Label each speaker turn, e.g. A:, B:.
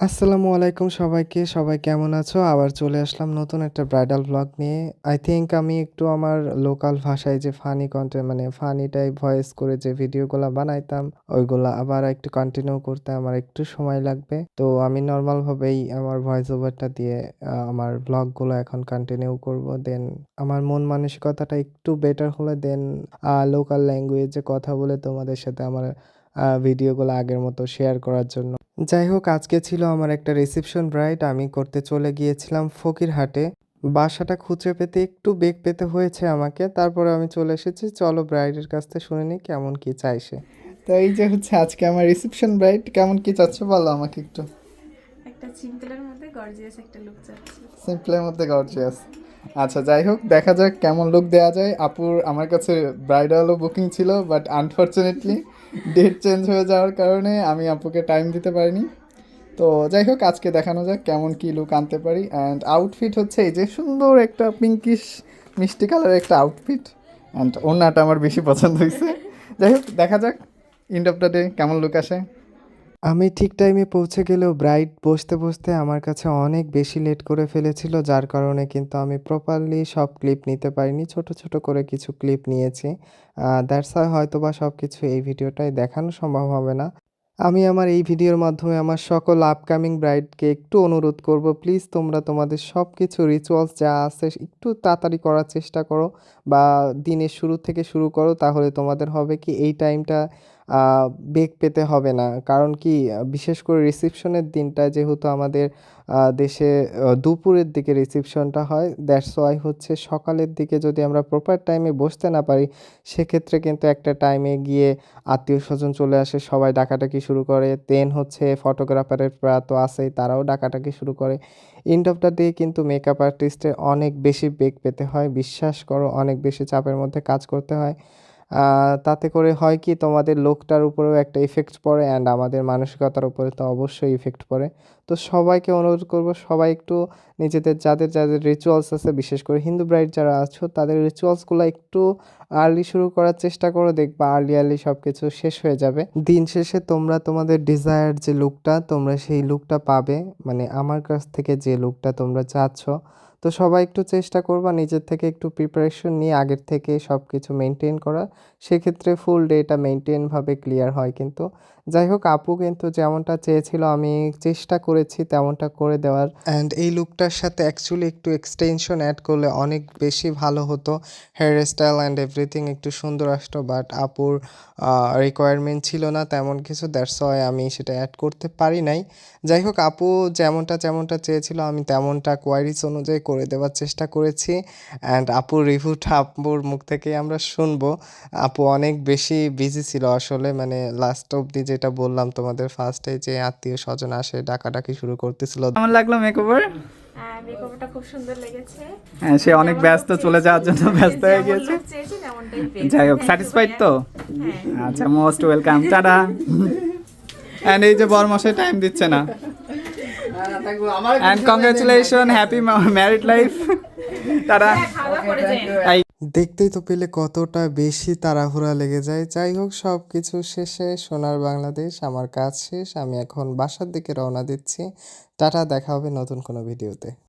A: আসসালামু আলাইকুম সবাইকে। সবাই কেমন আছো? আবার চলে আসলাম নতুন একটা ব্রাইডাল ভ্লগ নিয়ে। আই থিংক আমি একটু আমার লোকাল ভাষায় যে ফানি কনটেন্ট মানে ফানি টাইপ ভয়েস করে যে ভিডিওগুলা বানাইতাম, ওইগুলা আবার একটু কন্টিনিউ করতে আমার একটু সময় লাগবে। তো আমি নরমাল ভাবেই আমার ভয়েস ওভারটা দিয়ে আমার ভ্লগগুলো এখন কন্টিনিউ করব। দেন আমার মন মানসিকতাটা একটু বেটার হলে দেন লোকাল ল্যাঙ্গুয়েজে কথা বলে তোমাদের সাথে আমার ভিডিওগুলো আগের মতো শেয়ার করার জন্য। যাই হোক, আজকে ছিল আমার একটা রিসেপশন ব্রাইড। আমি করতে চলে গিয়েছিলাম ফকিরহাটে। বাসাটা খুঁজে পেতে একটু বেগ পেতে হয়েছে আমাকে। তারপরে আমি চলে এসেছি। চলো ব্রাইডের কাছ থেকে শুনে নিই কেমন কি চাই সে। তো এই যে হচ্ছে আজকে আমার রিসেপশন ব্রাইড। কেমন কি চাচ্ছ বলো আমাকে একটু।
B: একটা সিম্পলের মধ্যে গর্জিয়াস একটা লুক চাচ্ছি।
A: সিম্পলের মধ্যে গর্জিয়াস। আচ্ছা, যাই হোক, দেখা যাক কেমন লুক দেওয়া যায়। আপুর আমার কাছে ব্রাইডালও বুকিং ছিল, বাট আনফরচুনেটলি ডেট চেঞ্জ হয়ে যাওয়ার কারণে আমি আপুকে টাইম দিতে পারিনি। তো যাই হোক, আজকে দেখানো যাক কেমন কি লুক আনতে পারি। অ্যান্ড আউটফিট হচ্ছে এই যে সুন্দর একটা পিঙ্কিশ মিষ্টি কালারের একটা আউটফিট। অ্যান্ড ওড়নাটা আমার বেশি পছন্দ হয়েছে। যাই হোক, দেখা যাক এন্ড অফ দ্য ডে কেমন লুক আসে। আমি ঠিক টাইমে পৌঁছে গেলেও ব্রাইড বসতে বসতে আমার কাছে অনেক বেশি লেট করে ফেলেছিল, যার কারণে কিন্তু আমি প্রপারলি সব ক্লিপ নিতে পারিনি। ছোট ছোট করে কিছু ক্লিপ নিয়েছি। দ্যাটস ওয়াই হয়তোবা সব কিছু এই ভিডিওটায় দেখানো সম্ভব হবে না। আমি আমার এই ভিডিওর মাধ্যমে আমার সকল আপকামিং ব্রাইডকে একটু অনুরোধ করব, প্লিজ তোমরা তোমাদের সব কিছু রিচুয়ালস যা আছে একটু তাড়াতাড়ি করার চেষ্টা করো, বা দিনের শুরু থেকে শুরু করো। তাহলে তোমাদের হবে কি এই টাইমটা বেগ পেতে হবে না। কারণ কি বিশেষ করে রিসেপশনের দিনটা যেহেতু আমাদের দেশে দুপুরের দিকে রিসেপশনটা হয়, দ্যাটস ওয়াই হচ্ছে সকালের দিকে যদি আমরা প্রপার টাইমে বসতে না পারি, সেক্ষেত্রে কিন্তু একটা টাইমে গিয়ে আত্মীয়স্বজন চলে আসে, সবাই ডাকাডাকি শুরু করে। দেন হচ্ছে ফটোগ্রাফারেরা তো আছেই, তারাও ডাকাডাকি শুরু করে। এন্ড অফ দ্য ডে কিন্তু মেকআপ আর্টিস্টের অনেক বেশি বেগ পেতে হয়। বিশ্বাস করো, অনেক বেশি চাপের মধ্যে কাজ করতে হয়। তাতে করে হয় কি তোমাদের লোকটার উপরেও একটা ইফেক্ট পড়ে, অ্যান্ড আমাদের মানসিকতার উপরে তো অবশ্যই ইফেক্ট পড়ে। তো সবাইকে অনুরোধ করব, সবাই একটু নিজেদের যাদের যাদের রিচুয়ালস আছে, বিশেষ করে হিন্দু ব্রাইড যারা আছো, তাদের রিচুয়ালসগুলো একটু আর্লি শুরু করার চেষ্টা করো। দেখবা আর্লি আর্লি সব কিছু শেষ হয়ে যাবে। দিন শেষে তোমরা তোমাদের ডিজায়ার যে লুকটা, তোমরা সেই লুকটা পাবে। মানে আমার কাছ থেকে যে লুকটা তোমরা চাচ্ছ। তো সবাই একটু চেষ্টা করবা নিজের থেকে একটু প্রিপারেশন নিয়ে আগের থেকে সব কিছু মেনটেন করা। সেক্ষেত্রে ফুল ডেটা মেনটেনভাবে ক্লিয়ার হয় কিন্তু। যাই হোক, আপু কিন্তু যেমনটা চেয়েছিল আমি চেষ্টা করেছি তেমনটা করে দেওয়ার। অ্যান্ড এই লুকটার সাথে অ্যাকচুয়ালি একটু এক্সটেনশন অ্যাড করলে অনেক বেশি ভালো হতো। হেয়ার স্টাইল অ্যান্ড এভরিথিং একটু সুন্দর আসতো, বাট আপুর রিকোয়ারমেন্ট ছিল না তেমন কিছু, দ্যাটস ওয়াই আমি সেটা অ্যাড করতে পারি নাই। যাই হোক, আপু যেমনটা যেমনটা চেয়েছিল আমি তেমনটা কোয়ারিজ অনুযায়ী করে দেওয়ার চেষ্টা করেছি। অ্যান্ড আপুর রিভিউটা আপুর মুখ থেকেই আমরা শুনবো। আপু অনেক বেশি বিজি ছিল আসলে, মানে লাস্ট অবধি যেটা বললাম তোমাদের ফার্স্টে, যে আত্মীয় স্বজন আসে ডাকাডাকি শুরু করতেছিল। কেমন লাগলো মেকওভার?
B: মেকআপটা খুব সুন্দর লেগেছে।
A: হ্যাঁ, সে অনেক
B: যেমন
A: ব্যস্ত,
B: look
A: চলে
B: চেয়েছি,
A: যাওয়ার জন্য ব্যস্ত হয়ে
B: যেমন
A: গিয়েছে।
B: লুক চেয়েছি তেমনটাই পেয়েছি।
A: যাই হোক,
B: থ্যাংক ইউ
A: স্যাটিসফাইড
B: ভাইয়া।
A: তো?
B: হ্যাঁ।
A: আচ্ছা, মোস্ট ওয়েলকাম, টাটা। অ্যান্ড এই যে বরমশাই টাইম দিচ্ছে না। And congratulation, happy married life. Tata.
B: হ্যাঁ, খাওয়া করে যাই।
A: দেখতেই তো পেলে কতটা বেশি তাড়াহুড়া লেগে যায়। যাই হোক, সব কিছু শেষে সোনার বাংলাদেশ, আমার কাজ শেষ। আমি এখন বাসার দিকে রওনা দিচ্ছি। টাটা, দেখা হবে নতুন কোনো ভিডিওতে।